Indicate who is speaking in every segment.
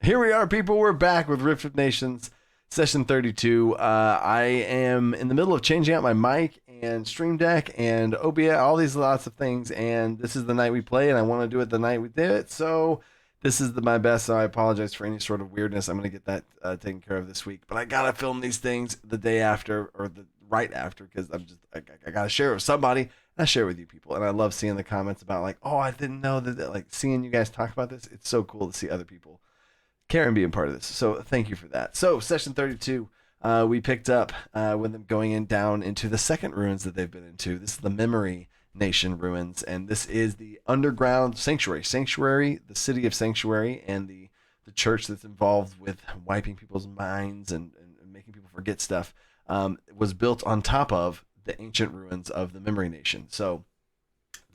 Speaker 1: Here we are, people. We're back with Rift of Nations, session 32. I am in the middle of changing out my mic and Stream Deck and OBS, all these lots of things, and this is the night we play, and I want to do it the night we did it, so this is my best, so I apologize for any sort of weirdness. I'm going to get that taken care of this week, but I got to film these things the day after, or the right after, because I got to share it with somebody. I share it with you people, and I love seeing the comments about, like, oh, I didn't know that, like, seeing you guys talk about this. It's so cool to see other people Karen being part of this. So thank you for that. So session 32, we picked up with them going down into the second ruins that they've been into. This is the Memory Nation ruins, and this is the underground sanctuary, the city of Sanctuary, and the church that's involved with wiping people's minds and making people forget stuff. Was built on top of the ancient ruins of the Memory Nation. So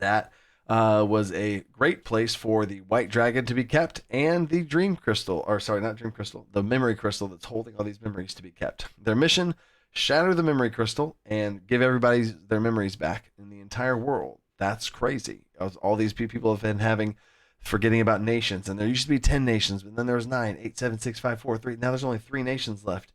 Speaker 1: that was a great place for the white dragon to be kept and the dream crystal, or sorry, not dream crystal, the memory crystal that's holding all these memories to be kept. Their mission: shatter the memory crystal and give everybody their memories back in the entire world. That's crazy. All these people have been forgetting about nations, and there used to be 10 nations, but then there was 9, 8, 7, 6, 5, 4, 3. Now there's only 3 nations left,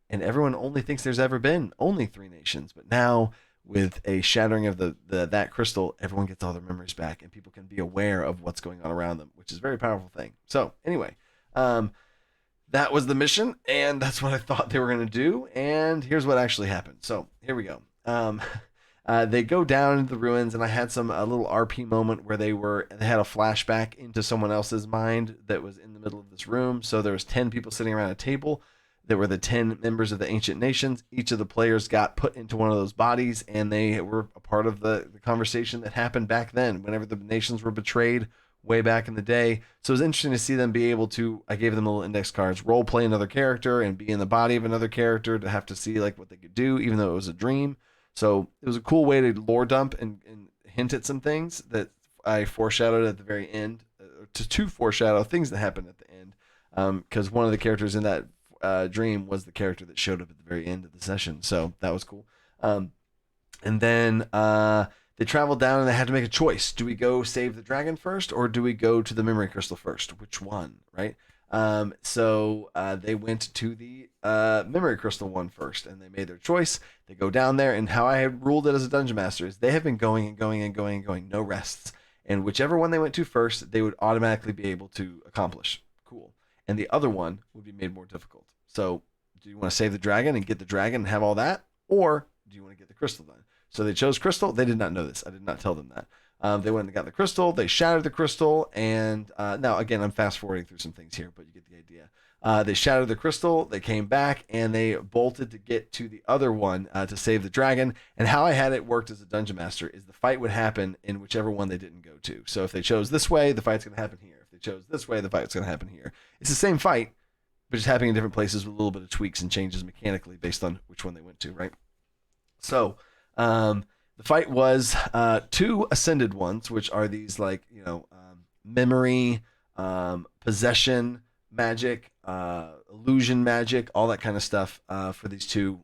Speaker 1: and everyone only thinks there's ever been only 3 nations. But now, with a shattering of that crystal, everyone gets all their memories back, and people can be aware of what's going on around them, which is a very powerful thing. So anyway, that was the mission, and that's what I thought they were going to do, and here's what actually happened. So here we go. They go down into the ruins, and I had a little RP moment where they had a flashback into someone else's mind that was in the middle of this room. So there was 10 people sitting around a table. There were the 10 members of the ancient nations. Each of the players got put into one of those bodies, and they were a part of the conversation that happened back then, whenever the nations were betrayed way back in the day. So it was interesting to see them be able to, I gave them little index cards, role play another character and be in the body of another character to have to see like what they could do, even though it was a dream. So it was a cool way to lore dump and hint at some things that I foreshadowed at the very end, to foreshadow things that happened at the end, because one of the characters in that dream was the character that showed up at the very end of the session, so that was cool. And then they traveled down and they had to make a choice. Do we go save the dragon first, or do we go to the memory crystal first? Which one, right? So they went to the memory crystal one first, and they made their choice. They go down there, and how I had ruled it as a dungeon master is they have been going and going and going and going, no rests, and whichever one they went to first, they would automatically be able to accomplish. Cool. And the other one would be made more difficult. So do you want to save the dragon and get the dragon and have all that? Or do you want to get the crystal done? So they chose crystal. They did not know this. I did not tell them that. They went and got the crystal. They shattered the crystal. And now, again, I'm fast forwarding through some things here, but you get the idea. They shattered the crystal. They came back and they bolted to get to the other one to save the dragon. And how I had it worked as a dungeon master is the fight would happen in whichever one they didn't go to. So if they chose this way, the fight's going to happen here. If they chose this way, the fight's going to happen here. It's the same fight, but just happening in different places with a little bit of tweaks and changes mechanically based on which one they went to, right? So the fight was 2 ascended ones, which are these memory, possession magic, illusion magic, all that kind of stuff for these 2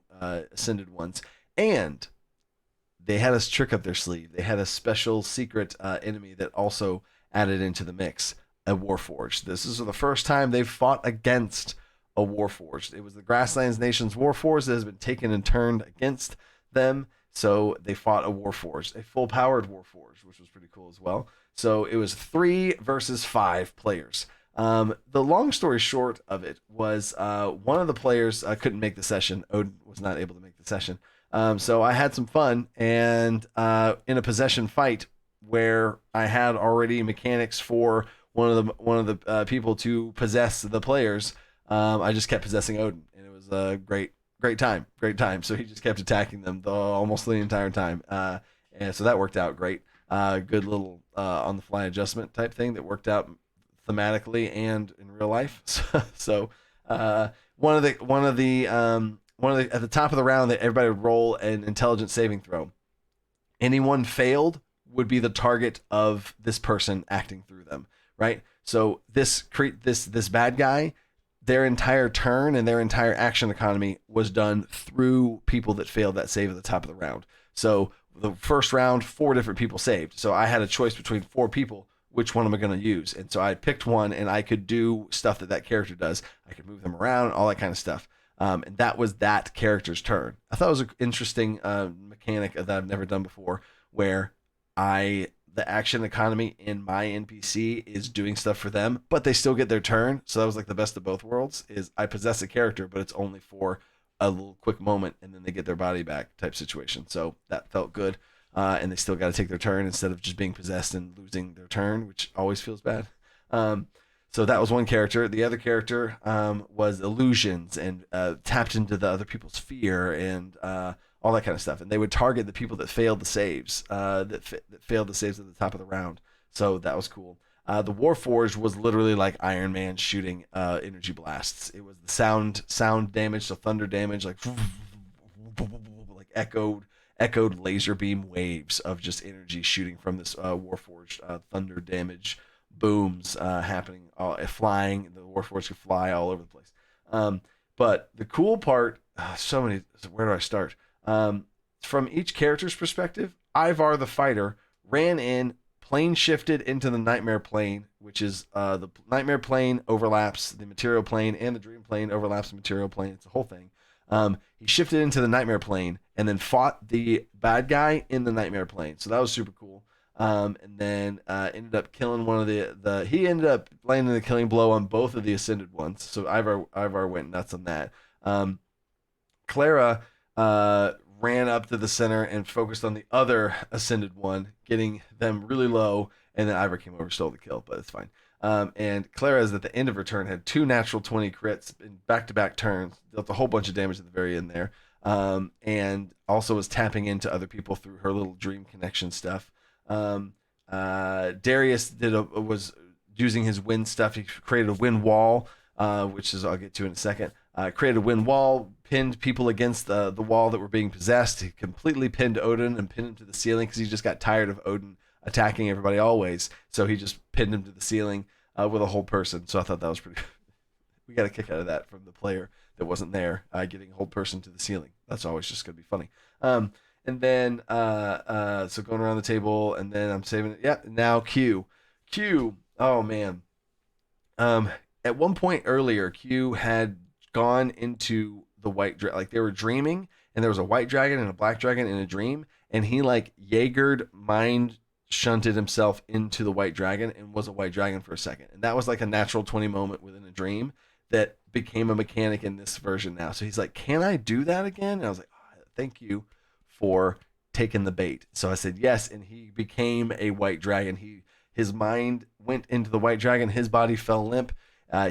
Speaker 1: ascended ones. And they had a trick up their sleeve. They had a special secret enemy that also added into the mix. A Warforged. This is the first time they've fought against a Warforged. It was the Grasslands Nation's Warforged that has been taken and turned against them. So they fought a Warforged, a full-powered Warforged, which was pretty cool as well. So it was 3 versus 5 players. The long story short of it was one of the players couldn't make the session. Odin was not able to make the session. So I had some fun, and in a possession fight where I had already mechanics for one of the people to possess the players, I just kept possessing Odin, and it was a great time. So he just kept attacking them almost the entire time, and so that worked out great. Good little on the fly adjustment type thing that worked out thematically and in real life. So one of the at the top of the round that everybody would roll an intelligence saving throw. Anyone failed would be the target of this person acting through them. Right, so this bad guy, their entire turn and their entire action economy was done through people that failed that save at the top of the round. So the first round, 4 different people saved. So I had a choice between 4 people. which one am I going to use? And so I picked one, and I could do stuff that character does. I could move them around, all that kind of stuff. And that was that character's turn. I thought it was an interesting mechanic that I've never done before, where the action economy in my NPC is doing stuff for them, but they still get their turn. So that was like the best of both worlds. Is I possess a character, but it's only for a little quick moment, and then they get their body back type situation. So that felt good. And they still got to take their turn instead of just being possessed and losing their turn, which always feels bad. So that was one character. The other character was illusions and tapped into the other people's fear and all that kind of stuff. And they would target the people that failed the saves, that failed the saves at the top of the round. So that was cool. The Warforged was literally like Iron Man shooting energy blasts. It was the sound damage, so thunder damage, like echoed laser beam waves of just energy shooting from this Warforged thunder damage booms happening, flying. The Warforged could fly all over the place. But the cool part, so many. Where do I start? From each character's perspective, Ivar the fighter ran in, plane shifted into the nightmare plane, which is the nightmare plane overlaps the material plane, and the dream plane overlaps the material plane. It's the whole thing. He shifted into the nightmare plane and then fought the bad guy in the nightmare plane. So that was super cool. And then ended up killing one of he ended up landing the killing blow on both of the ascended ones. So Ivar went nuts on that. Clara ran up to the center and focused on the other ascended one, getting them really low, and then Ivar came over, stole the kill, but it's fine. And Clara's at the end of her turn had 2 natural 20 crits in back-to-back turns, dealt a whole bunch of damage at the very end there, and also was tapping into other people through her little dream connection stuff. Darius was using his wind stuff. He created a wind wall, which is I'll get to in a second. Created a wind wall, pinned people against the wall that were being possessed. He completely pinned Odin and pinned him to the ceiling because he just got tired of Odin attacking everybody always. So he just pinned him to the ceiling with a whole person. So I thought that was pretty. We got a kick out of that from the player that wasn't there, getting a whole person to the ceiling. That's always just going to be funny. And then, so going around the table, and then I'm saving it. Yeah, now Q. Oh, man. At one point earlier, Q had gone into the white dragon. Like, they were dreaming, and there was a white dragon and a black dragon in a dream, and he, like, Jaegered mind shunted himself into the white dragon and was a white dragon for a second. And that was, like, a natural 20 moment within a dream that became a mechanic in this version now. So he's like, can I do that again? And I was like, oh, thank you for taking the bait. So I said yes, and he became a white dragon. His mind went into the white dragon. His body fell limp.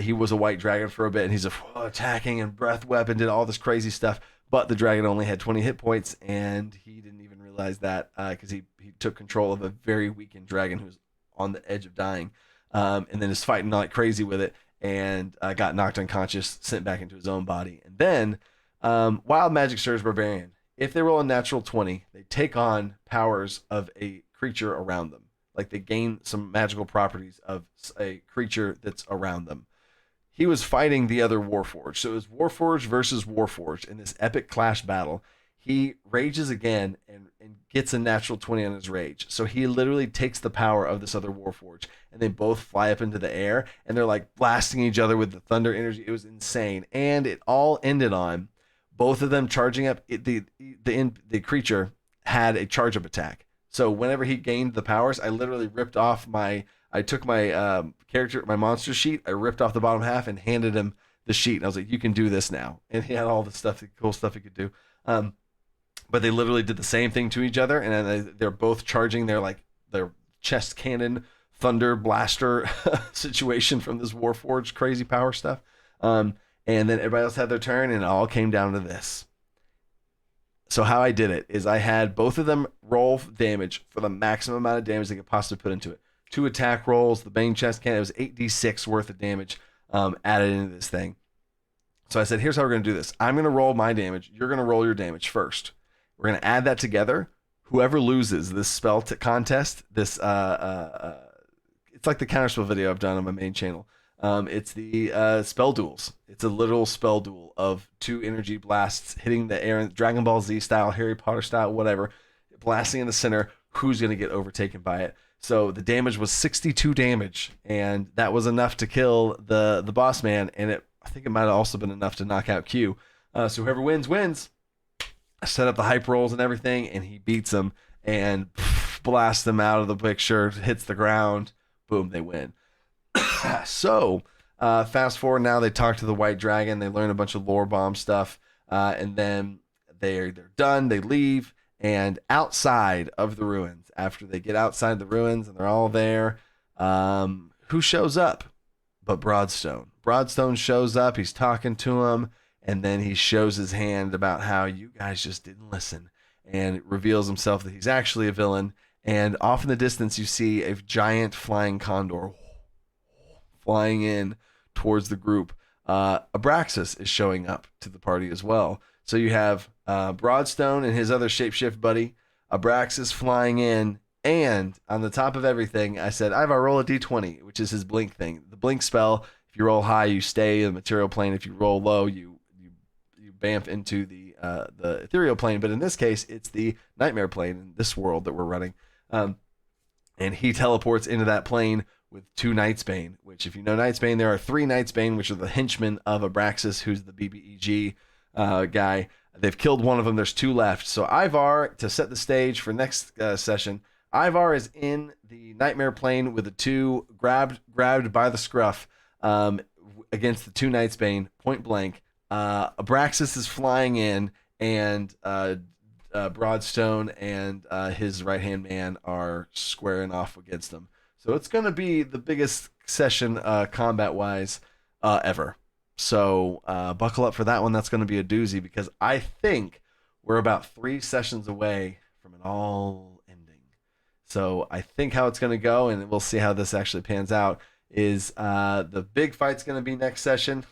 Speaker 1: He was a white dragon for a bit, and he's attacking and breath weapon, did all this crazy stuff. But the dragon only had 20 hit points, and he didn't even realize that because he took control of a very weakened dragon who was on the edge of dying, and then is fighting like crazy with it, and got knocked unconscious, sent back into his own body. And then Wild Magic Surge Barbarian. If they roll a natural 20, they take on powers of a creature around them. Like they gain some magical properties of a creature that's around them. He was fighting the other Warforged. So it was Warforged versus Warforged in this epic clash battle. He rages again and gets a natural 20 on his rage. So he literally takes the power of this other Warforged, and they both fly up into the air, and they're like blasting each other with the thunder energy. It was insane. And it all ended on both of them charging up. The creature had a charge up attack. So whenever he gained the powers, I literally I took my character, my monster sheet, I ripped off the bottom half and handed him the sheet. And I was like, you can do this now. And he had all the stuff, the cool stuff he could do. But they literally did the same thing to each other. And they're both charging their chest cannon, thunder blaster situation from this Warforged crazy power stuff. And then everybody else had their turn, and it all came down to this. So how I did it is I had both of them roll damage for the maximum amount of damage they could possibly put into it. 2 attack rolls, the Bane chest cannon, it was 8d6 worth of damage added into this thing. So I said, here's how we're going to do this. I'm going to roll my damage. You're going to roll your damage first. We're going to add that together. Whoever loses this spell contest, this it's like the counterspell video I've done on my main channel. It's the spell duels. It's a literal spell duel of 2 energy blasts hitting the air, Dragon Ball Z style, Harry Potter style, whatever, blasting in the center. Who's going to get overtaken by it? So the damage was 62 damage, and that was enough to kill the boss man, and I think it might have also been enough to knock out Q. So whoever wins. I set up the hype rolls and everything, and he beats them and blasts them out of the picture, hits the ground, boom, they win. So fast forward now, they talk to the White Dragon, they learn a bunch of lore bomb stuff, and then they're done, they leave, and outside of the ruins, after they get outside the ruins and they're all there, who shows up but Broadstone? Broadstone shows up, he's talking to him, and then he shows his hand about how you guys just didn't listen, and it reveals himself that he's actually a villain. And off in the distance, you see a giant flying condor flying in towards the group. Abraxas is showing up to the party as well. So you have Broadstone and his other shapeshift buddy, Abraxas flying in, and on the top of everything, I said, Ivar, roll a d20, which is his blink thing. The blink spell, if you roll high, you stay in the material plane. If you roll low, you bamf into the ethereal plane. But in this case, it's the nightmare plane in this world that we're running. And he teleports into that plane with 2 Nightsbane, which if you know Nightsbane, there are 3 Nightsbane, which are the henchmen of Abraxas, who's the BBEG guy. They've killed one of them. There's 2 left. So Ivar, to set the stage for next session, Ivar is in the nightmare plane with the 2 grabbed by the scruff against the 2 Nightsbane, point blank. Abraxas is flying in, and Broadstone and his right-hand man are squaring off against them. So it's going to be the biggest session combat-wise ever. So buckle up for that one. That's going to be a doozy, because I think we're about 3 sessions away from it all ending. So I think how it's going to go, and we'll see how this actually pans out, is the big fight's going to be next session.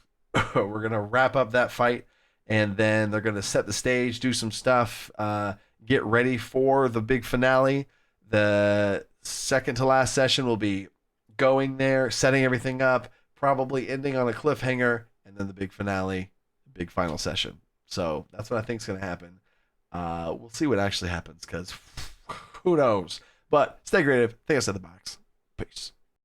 Speaker 1: We're going to wrap up that fight, and then they're going to set the stage, do some stuff, get ready for the big finale. The second to last session will be going there, setting everything up, probably ending on a cliffhanger, and then the big finale, big final session. So that's what I think is going to happen. We'll see what actually happens, because who knows. But stay creative. Think outside the box. Peace.